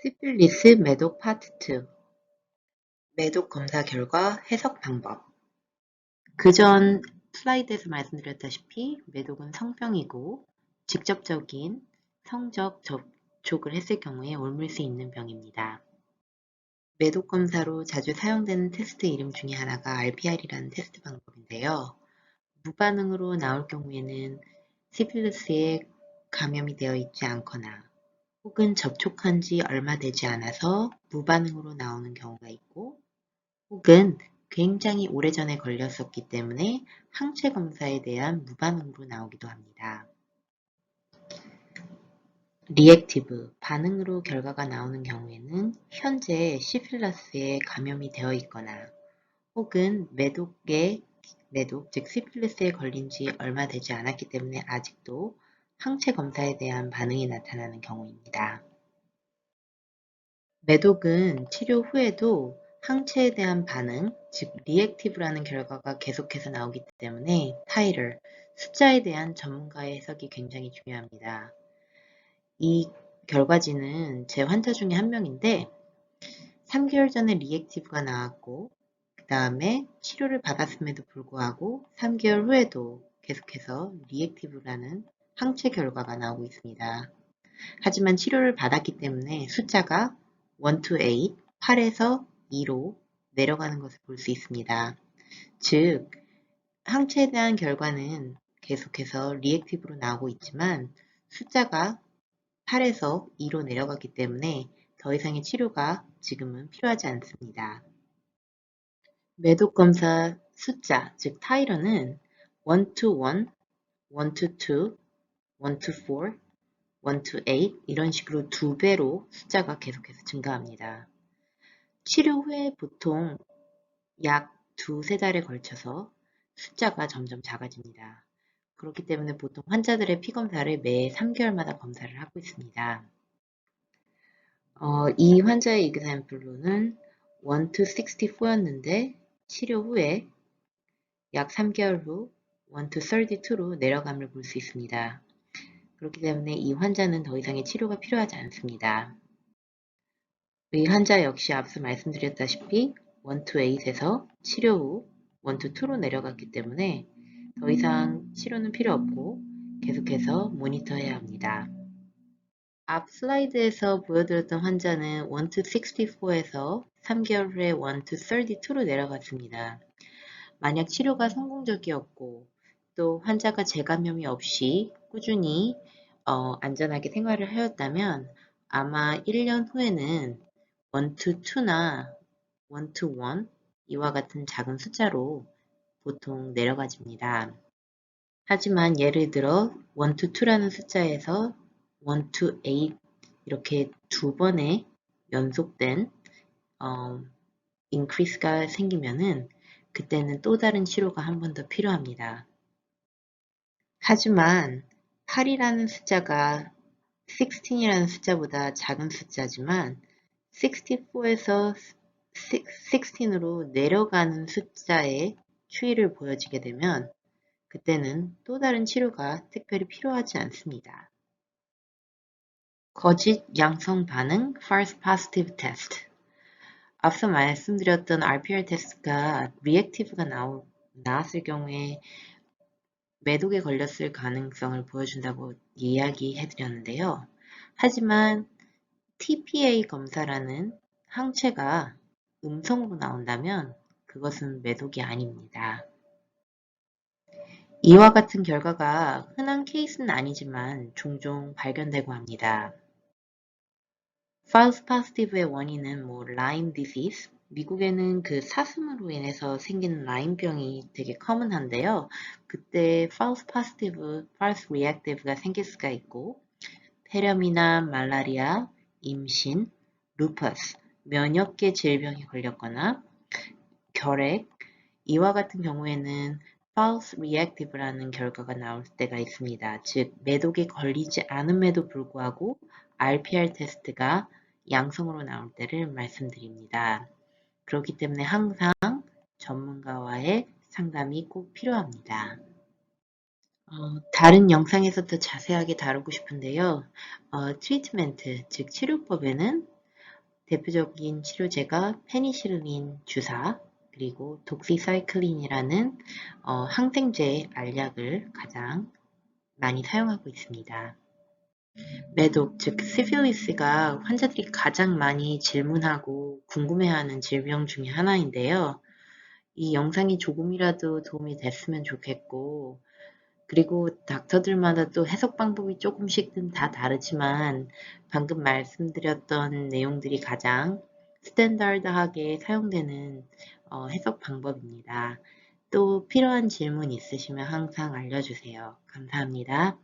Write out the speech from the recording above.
시필리스 매독 파트 2 매독 검사 결과 해석 방법 그전 슬라이드에서 말씀드렸다시피 매독은 성병이고 직접적인 성적 접촉을 했을 경우에 옮을 수 있는 병입니다. 매독 검사로 자주 사용되는 테스트 이름 중에 하나가 RPR이라는 테스트 방법인데요. 무반응으로 나올 경우에는 시필리스에 감염이 되어 있지 않거나 혹은 접촉한 지 얼마 되지 않아서 무반응으로 나오는 경우가 있고 혹은 굉장히 오래전에 걸렸었기 때문에 항체 검사에 대한 무반응으로 나오기도 합니다. 리액티브, 반응으로 결과가 나오는 경우에는 현재 시필러스에 감염이 되어 있거나 혹은 매독, 즉 시필리스에 걸린 지 얼마 되지 않았기 때문에 아직도 항체 검사에 대한 반응이 나타나는 경우입니다. 매독은 치료 후에도 항체에 대한 반응, 즉 리액티브라는 결과가 계속해서 나오기 때문에 타이틀, 숫자에 대한 전문가의 해석이 굉장히 중요합니다. 이 결과지는 제 환자 중에 한 명인데 3개월 전에 리액티브가 나왔고 그 다음에 치료를 받았음에도 불구하고 3개월 후에도 계속해서 리액티브라는 항체 결과가 나오고 있습니다. 하지만 치료를 받았기 때문에 숫자가 1 to 8에서 2로 내려가는 것을 볼 수 있습니다. 즉, 항체에 대한 결과는 계속해서 리액티브로 나오고 있지만 숫자가 8에서 2로 내려가기 때문에 더 이상의 치료가 지금은 필요하지 않습니다. 매독 검사 숫자, 즉 타이러는 1 to 1, 1 to 2, 1 to 4, 1 to 8 이런 식으로 2배로 숫자가 계속해서 증가합니다. 치료 후에 보통 약 2~3달에 걸쳐서 숫자가 점점 작아집니다. 그렇기 때문에 보통 환자들의 피검사를 매 3개월마다 검사를 하고 있습니다. 이 환자의 example로는 1 to 64였는데 치료 후에 약 3개월 후 1 to 32로 내려감을 볼 수 있습니다. 그렇기 때문에 이 환자는 더 이상의 치료가 필요하지 않습니다. 이 환자 역시 앞서 말씀드렸다시피 1 to 8에서 치료 후 1 to 2로 내려갔기 때문에 더 이상 치료는 필요 없고 계속해서 모니터해야 합니다. 앞 슬라이드에서 보여드렸던 환자는 1 to 64에서 3개월 후에 1 to 32로 내려갔습니다. 만약 치료가 성공적이었고 또 환자가 재감염이 없이 꾸준히 안전하게 생활을 하였다면 아마 1년 후에는 1 to 2나 1 to 1 이와 같은 작은 숫자로 보통 내려가집니다. 하지만 예를 들어 1 to 2라는 숫자에서 1 to 8 이렇게 두 번의 연속된 increase가 생기면은 그때는 또 다른 치료가 한 번 더 필요합니다. 하지만 8이라는 숫자가 16이라는 숫자보다 작은 숫자지만 64에서 16으로 내려가는 숫자의 추이를 보여지게 되면 그때는 또 다른 치료가 특별히 필요하지 않습니다. 거짓 양성 반응 false positive test 앞서 말씀드렸던 RPR 테스트가 리액티브가 나왔을 경우에 매독에 걸렸을 가능성을 보여준다고 이야기해드렸는데요. 하지만 TPA 검사라는 항체가 음성으로 나온다면 그것은 매독이 아닙니다. 이와 같은 결과가 흔한 케이스는 아니지만 종종 발견되고 합니다. false positive의 원인은 Lyme disease, 미국에는 그 사슴으로 인해서 생기는 라임병이 되게 커먼한데요. 그때 false positive, false reactive가 생길 수가 있고 폐렴이나 말라리아, 임신, 루퍼스, 면역계 질병이 걸렸거나 결핵, 이와 같은 경우에는 false reactive라는 결과가 나올 때가 있습니다. 즉, 매독에 걸리지 않음에도 불구하고 RPR 테스트가 양성으로 나올 때를 말씀드립니다. 그렇기 때문에 항상 전문가와의 상담이 꼭 필요합니다. 다른 영상에서 더 자세하게 다루고 싶은데요. 트리트멘트, 즉 치료법에는 대표적인 치료제가 페니실린 주사, 그리고 독시사이클린이라는 항생제 알약을 가장 많이 사용하고 있습니다. 매독, 즉 시필리스가 환자들이 가장 많이 질문하고 궁금해하는 질병 중에 하나인데요. 이 영상이 조금이라도 도움이 됐으면 좋겠고, 그리고 닥터들마다 또 해석 방법이 조금씩은 다 다르지만 방금 말씀드렸던 내용들이 가장 스탠다드하게 사용되는 해석 방법입니다. 또 필요한 질문 있으시면 항상 알려주세요. 감사합니다.